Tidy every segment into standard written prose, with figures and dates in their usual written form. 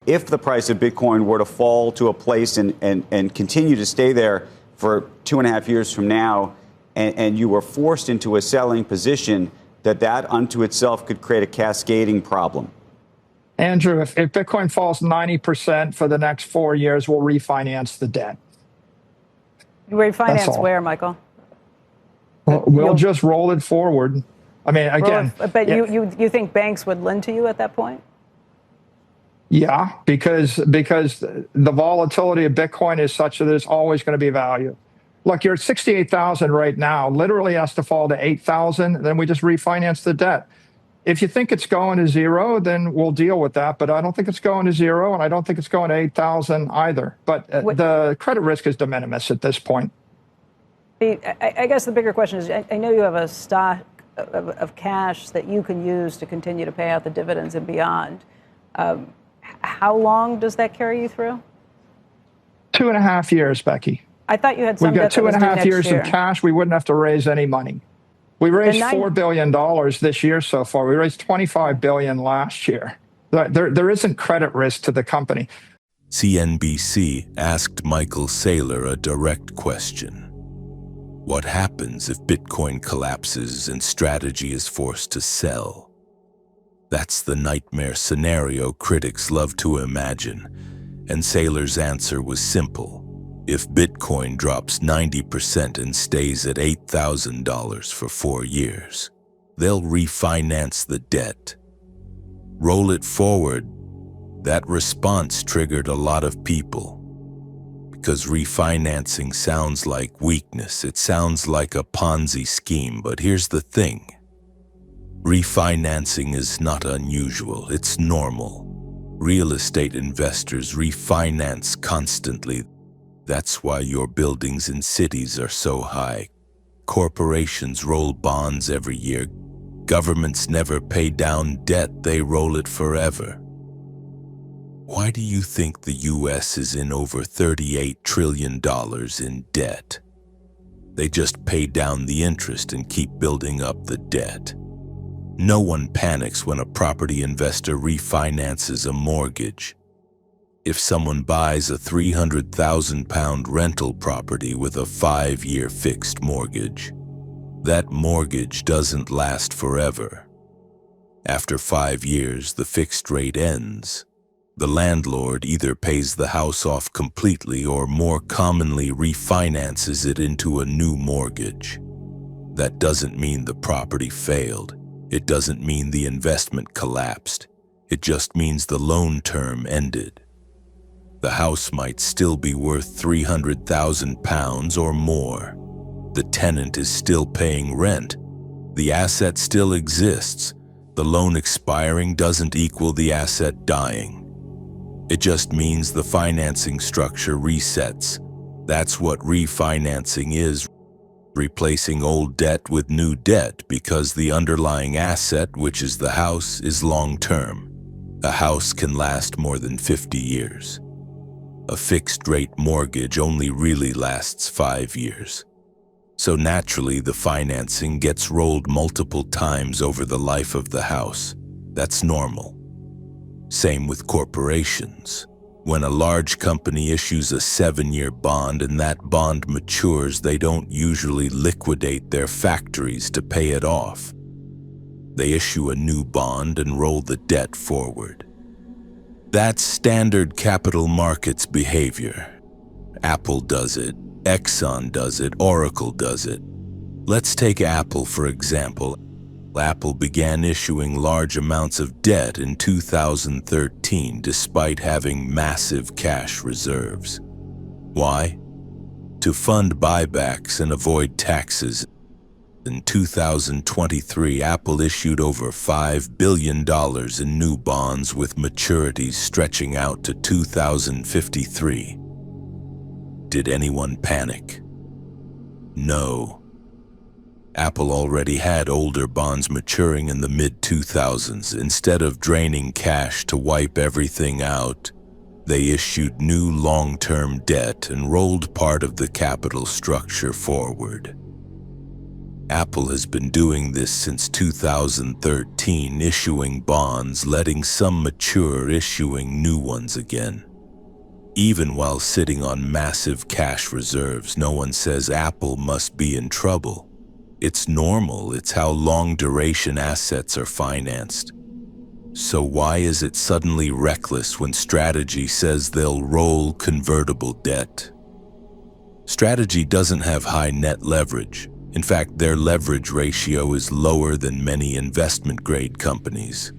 if the price of Bitcoin were to fall to a place and continue to stay there for 2.5 years from now, and you were forced into a selling position, that unto itself could create a cascading problem? Andrew, if Bitcoin falls 90% for the next 4 years, we'll refinance the debt. Refinance where, Michael? We'll just roll it forward. I mean, again. But you think banks would lend to you at that point? Yeah, because the volatility of Bitcoin is such that there's always going to be value. Look, you're at 68,000 right now. Literally has to fall to 8,000, then we just refinance the debt. If you think it's going to zero, then we'll deal with that. But I don't think it's going to zero, and I don't think it's going to 8,000 either. But the credit risk is de minimis at this point. I guess the bigger question is, I know you have a stock of cash that you can use to continue to pay out the dividends and beyond. How long does that carry you through? 2.5 years, Becky. I thought you had some. We've got 2.5 years of cash. We wouldn't have to raise any money. We raised $4 billion this year so far. We raised $25 billion last year. There isn't credit risk to the company. CNBC asked Michael Saylor a direct question. What happens if Bitcoin collapses and strategy is forced to sell? That's the nightmare scenario critics love to imagine, and Saylor's answer was simple. If Bitcoin drops 90% and stays at $8,000 for 4 years, they'll refinance the debt. Roll it forward. That response triggered a lot of people. Because refinancing sounds like weakness, it sounds like a Ponzi scheme, but here's the thing. Refinancing is not unusual, it's normal. Real estate investors refinance constantly. That's why your buildings in cities are so high. Corporations roll bonds every year. Governments never pay down debt, they roll it forever. Why do you think the US is in over $38 trillion in debt? They just pay down the interest and keep building up the debt. No one panics when a property investor refinances a mortgage. If someone buys a £300,000 rental property with a 5-year fixed mortgage, that mortgage doesn't last forever. After 5 years, the fixed rate ends. The landlord either pays the house off completely or more commonly refinances it into a new mortgage. That doesn't mean the property failed. It doesn't mean the investment collapsed. It just means the loan term ended. The house might still be worth £300,000 or more. The tenant is still paying rent. The asset still exists. The loan expiring doesn't equal the asset dying. It just means the financing structure resets. That's what refinancing is, replacing old debt with new debt because the underlying asset, which is the house, is long-term. A house can last more than 50 years. A fixed-rate mortgage only really lasts 5 years. So naturally, the financing gets rolled multiple times over the life of the house. That's normal. Same with corporations. When a large company issues a 7-year bond and that bond matures, they don't usually liquidate their factories to pay it off. They issue a new bond and roll the debt forward. That's standard capital markets behavior. Apple does it, Exxon does it, Oracle does it. Let's take Apple for example. Apple began issuing large amounts of debt in 2013 despite having massive cash reserves. Why? To fund buybacks and avoid taxes. In 2023, Apple issued over $5 billion in new bonds with maturities stretching out to 2053. Did anyone panic? No. Apple already had older bonds maturing in the mid-2000s. Instead of draining cash to wipe everything out, they issued new long-term debt and rolled part of the capital structure forward. Apple has been doing this since 2013, issuing bonds, letting some mature, issuing new ones again. Even while sitting on massive cash reserves, no one says Apple must be in trouble. It's normal, it's how long-duration assets are financed. So why is it suddenly reckless when Strategy says they'll roll convertible debt? Strategy doesn't have high net leverage. In fact, their leverage ratio is lower than many investment-grade companies.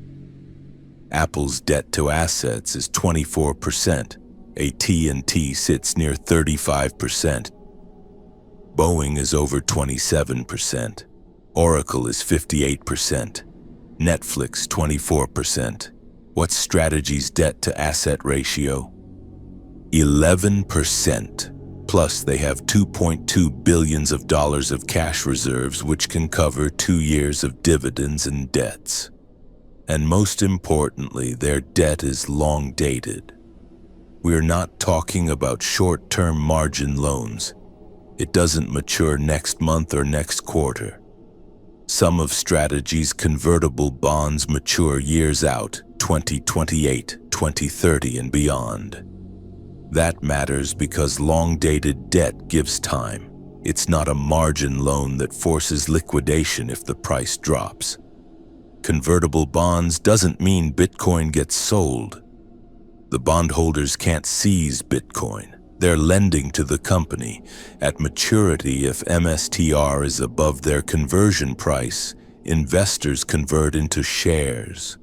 Apple's debt to assets is 24%. AT&T sits near 35%. Boeing is over 27%. Oracle is 58%. Netflix 24%. What's Strategy's debt to asset ratio? 11%. Plus, they have $2.2 billion of cash reserves, which can cover 2 years of dividends and debts. And most importantly, their debt is long dated. We're not talking about short-term margin loans. It doesn't mature next month or next quarter. Some of Strategy's convertible bonds mature years out, 2028, 2030 and beyond. That matters because long-dated debt gives time. It's not a margin loan that forces liquidation if the price drops. Convertible bonds doesn't mean Bitcoin gets sold. The bondholders can't seize Bitcoin. They're lending to the company. At maturity, if MSTR is above their conversion price, investors convert into shares.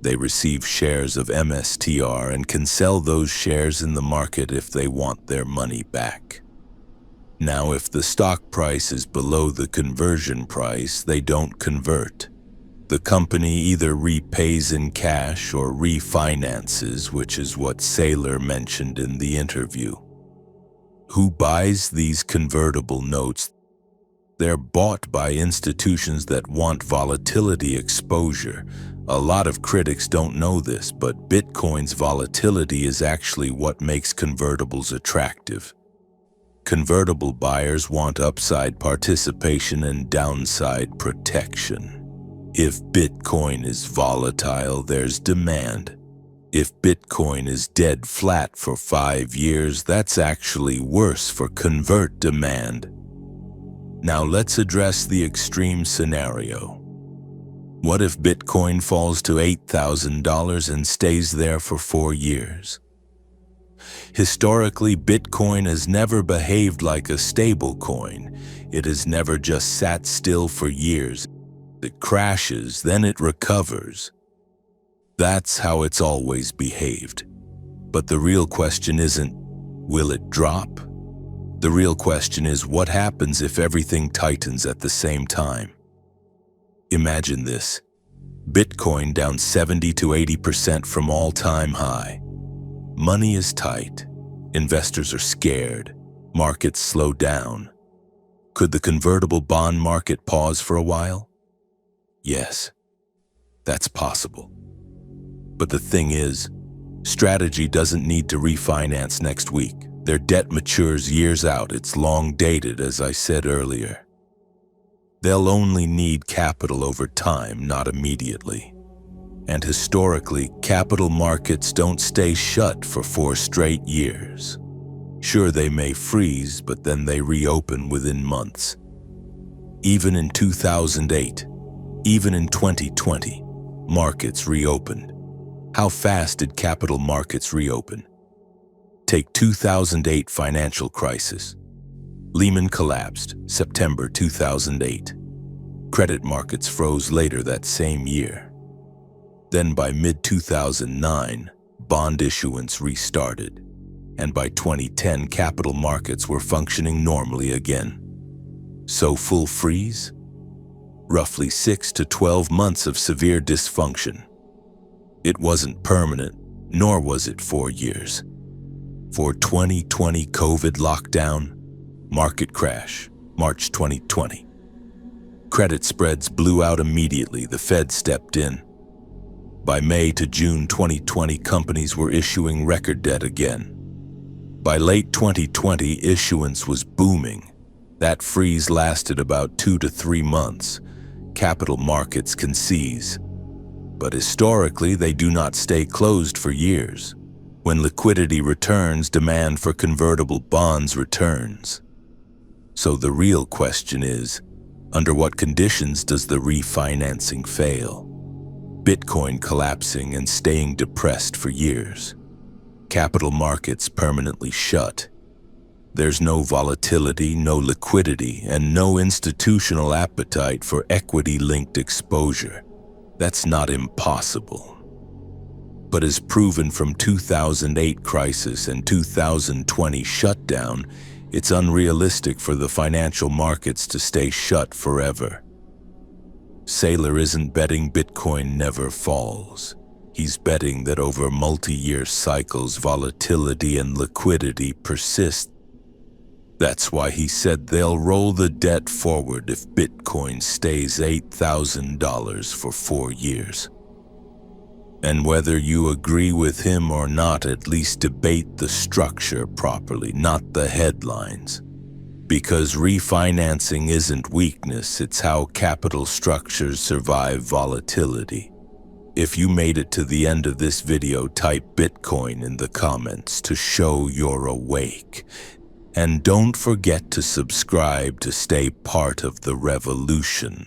They receive shares of MSTR and can sell those shares in the market if they want their money back. Now, if the stock price is below the conversion price, they don't convert. The company either repays in cash or refinances, which is what Saylor mentioned in the interview. Who buys these convertible notes? They're bought by institutions that want volatility exposure. A lot of critics don't know this, but Bitcoin's volatility is actually what makes convertibles attractive. Convertible buyers want upside participation and downside protection. If Bitcoin is volatile, there's demand. If Bitcoin is dead flat for 5 years, that's actually worse for convert demand. Now let's address the extreme scenario. What if Bitcoin falls to $8,000 and stays there for 4 years? Historically, Bitcoin has never behaved like a stable coin. It has never just sat still for years. It crashes, then it recovers. That's how it's always behaved. But the real question isn't, will it drop? The real question is, what happens if everything tightens at the same time? Imagine this. Bitcoin down 70 to 80% from all-time high. Money is tight. Investors are scared. Markets slow down. Could the convertible bond market pause for a while? Yes, that's possible. But the thing is, Strategy doesn't need to refinance next week. Their debt matures years out. It's long dated, as I said earlier. They'll only need capital over time, not immediately. And historically, capital markets don't stay shut for 4 straight years. Sure, they may freeze, but then they reopen within months. Even in 2008, even in 2020, markets reopened. How fast did capital markets reopen? Take 2008 financial crisis. Lehman collapsed, September 2008. Credit markets froze later that same year. Then by mid-2009, bond issuance restarted. And by 2010, capital markets were functioning normally again. So full freeze? Roughly 6 to 12 months of severe dysfunction. It wasn't permanent, nor was it 4 years. For 2020 COVID lockdown, market crash, March 2020. Credit spreads blew out immediately. The Fed stepped in. By May to June 2020, companies were issuing record debt again. By late 2020, issuance was booming. That freeze lasted about 2 to 3 months. Capital markets can seize. But historically, they do not stay closed for years. When liquidity returns, demand for convertible bonds returns. So the real question is, under what conditions does the refinancing fail? Bitcoin collapsing and staying depressed for years. Capital markets permanently shut. There's no volatility, no liquidity, and no institutional appetite for equity-linked exposure. That's not impossible. But as proven from 2008 crisis and 2020 shutdown, it's unrealistic for the financial markets to stay shut forever. Saylor isn't betting Bitcoin never falls. He's betting that over multi-year cycles, volatility and liquidity persist. That's why he said they'll roll the debt forward if Bitcoin stays $8,000 for 4 years. And whether you agree with him or not, at least debate the structure properly, not the headlines. Because refinancing isn't weakness, it's how capital structures survive volatility. If you made it to the end of this video, type Bitcoin in the comments to show you're awake. And don't forget to subscribe to stay part of the revolution.